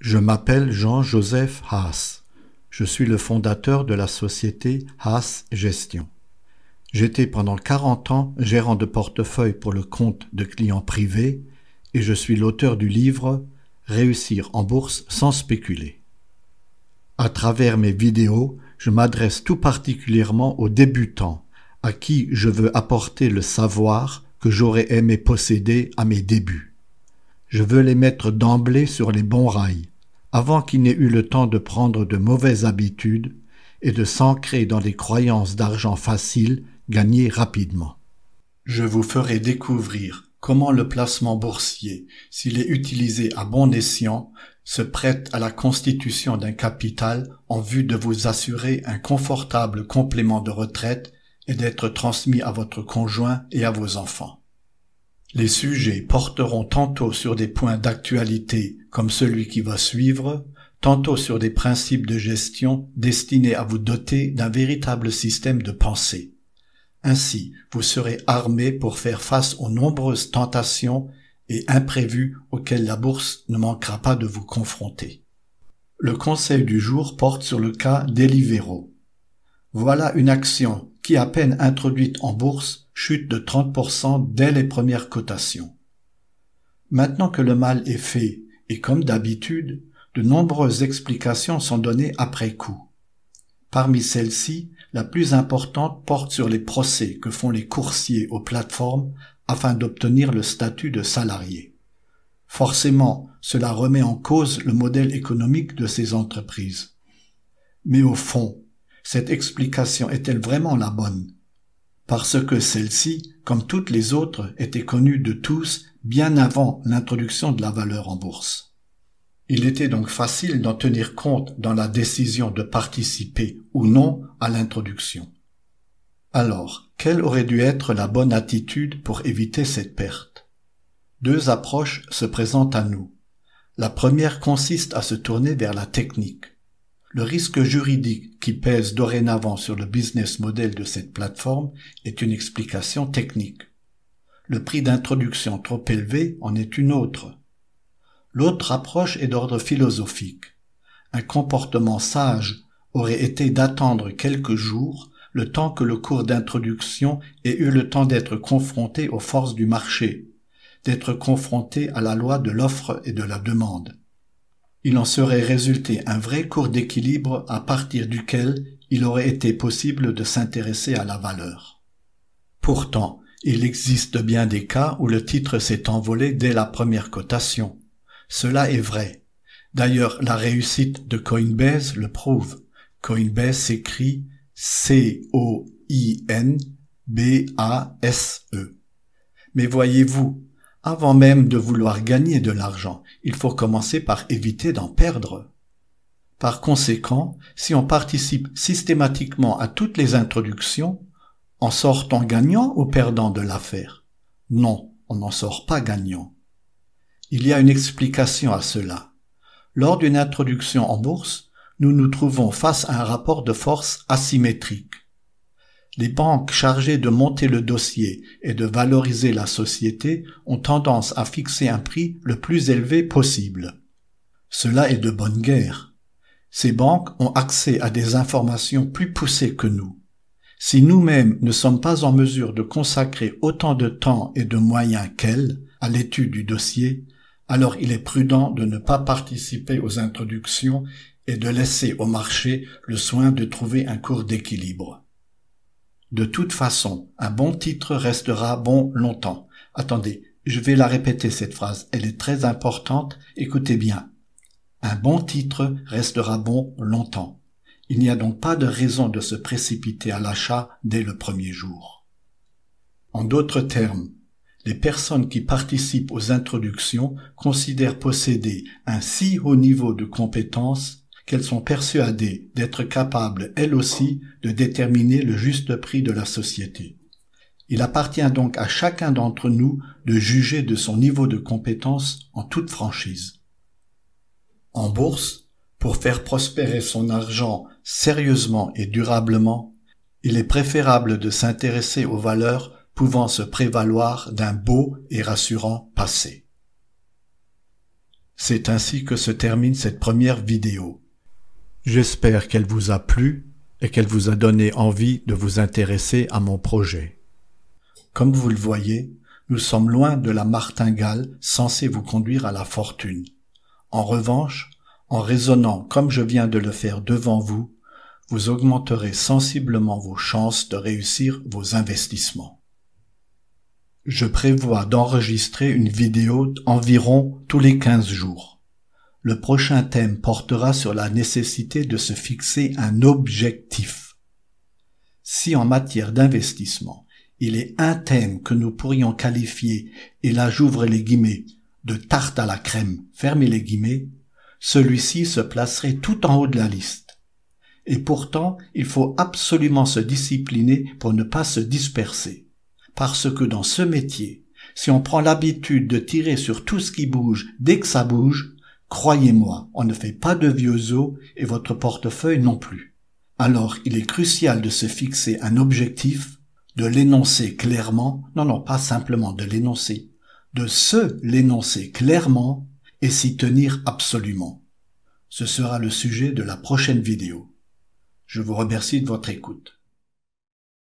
Je m'appelle Jean-Joseph Haas. Je suis le fondateur de la société Haas Gestion. J'étais pendant 40 ans gérant de portefeuille pour le compte de clients privés et je suis l'auteur du livre « Réussir en bourse sans spéculer ». À travers mes vidéos, je m'adresse tout particulièrement aux débutants à qui je veux apporter le savoir que j'aurais aimé posséder à mes débuts. Je veux les mettre d'emblée sur les bons rails, avant qu'ils n'aient eu le temps de prendre de mauvaises habitudes et de s'ancrer dans des croyances d'argent facile gagné rapidement. Je vous ferai découvrir comment le placement boursier, s'il est utilisé à bon escient, se prête à la constitution d'un capital en vue de vous assurer un confortable complément de retraite et d'être transmis à votre conjoint et à vos enfants. Les sujets porteront tantôt sur des points d'actualité comme celui qui va suivre, tantôt sur des principes de gestion destinés à vous doter d'un véritable système de pensée. Ainsi, vous serez armé pour faire face aux nombreuses tentations et imprévus auxquels la bourse ne manquera pas de vous confronter. Le conseil du jour porte sur le cas d'Elivero. Voilà une action qui, à peine introduite en bourse, chute de 30% dès les premières cotations. Maintenant que le mal est fait, et comme d'habitude, de nombreuses explications sont données après coup. Parmi celles-ci, la plus importante porte sur les procès que font les coursiers aux plateformes afin d'obtenir le statut de salarié. Forcément, cela remet en cause le modèle économique de ces entreprises. Mais au fond, cette explication est-elle vraiment la bonne? Parce que celle-ci, comme toutes les autres, était connue de tous bien avant l'introduction de la valeur en bourse. Il était donc facile d'en tenir compte dans la décision de participer ou non à l'introduction. Alors, quelle aurait dû être la bonne attitude pour éviter cette perte? Deux approches se présentent à nous. La première consiste à se tourner vers la technique. Le risque juridique qui pèse dorénavant sur le business model de cette plateforme est une explication technique. Le prix d'introduction trop élevé en est une autre. L'autre approche est d'ordre philosophique. Un comportement sage aurait été d'attendre quelques jours, le temps que le cours d'introduction ait eu le temps d'être confronté aux forces du marché, d'être confronté à la loi de l'offre et de la demande. Il en serait résulté un vrai cours d'équilibre à partir duquel il aurait été possible de s'intéresser à la valeur. Pourtant, il existe bien des cas où le titre s'est envolé dès la première cotation. Cela est vrai. D'ailleurs, la réussite de Coinbase le prouve. Coinbase s'écrit C-O-I-N-B-A-S-E. Mais voyez-vous, avant même de vouloir gagner de l'argent, il faut commencer par éviter d'en perdre. Par conséquent, si on participe systématiquement à toutes les introductions, en sort-on gagnant ou perdant de l'affaire? Non, on n'en sort pas gagnant. Il y a une explication à cela. Lors d'une introduction en bourse, nous nous trouvons face à un rapport de force asymétrique. Les banques chargées de monter le dossier et de valoriser la société ont tendance à fixer un prix le plus élevé possible. Cela est de bonne guerre. Ces banques ont accès à des informations plus poussées que nous. Si nous-mêmes ne sommes pas en mesure de consacrer autant de temps et de moyens qu'elles à l'étude du dossier, alors il est prudent de ne pas participer aux introductions et de laisser au marché le soin de trouver un cours d'équilibre. De toute façon, un bon titre restera bon longtemps. Attendez, je vais la répéter cette phrase, elle est très importante, écoutez bien. Un bon titre restera bon longtemps. Il n'y a donc pas de raison de se précipiter à l'achat dès le premier jour. En d'autres termes, les personnes qui participent aux introductions considèrent posséder un si haut niveau de compétence qu'elles sont persuadées d'être capables, elles aussi, de déterminer le juste prix de la société. Il appartient donc à chacun d'entre nous de juger de son niveau de compétence en toute franchise. En bourse, pour faire prospérer son argent sérieusement et durablement, il est préférable de s'intéresser aux valeurs pouvant se prévaloir d'un beau et rassurant passé. C'est ainsi que se termine cette première vidéo. J'espère qu'elle vous a plu et qu'elle vous a donné envie de vous intéresser à mon projet. Comme vous le voyez, nous sommes loin de la martingale censée vous conduire à la fortune. En revanche, en raisonnant comme je viens de le faire devant vous, vous augmenterez sensiblement vos chances de réussir vos investissements. Je prévois d'enregistrer une vidéo environ tous les 15 jours. Le prochain thème portera sur la nécessité de se fixer un objectif. Si en matière d'investissement, il est un thème que nous pourrions qualifier, et là j'ouvre les guillemets, de tarte à la crème, fermez les guillemets, celui-ci se placerait tout en haut de la liste. Et pourtant, il faut absolument se discipliner pour ne pas se disperser. Parce que dans ce métier, si on prend l'habitude de tirer sur tout ce qui bouge dès que ça bouge, croyez-moi, on ne fait pas de vieux os et votre portefeuille non plus. Alors, il est crucial de se fixer un objectif, de l'énoncer clairement, non, pas simplement de l'énoncer, de se l'énoncer clairement et s'y tenir absolument. Ce sera le sujet de la prochaine vidéo. Je vous remercie de votre écoute.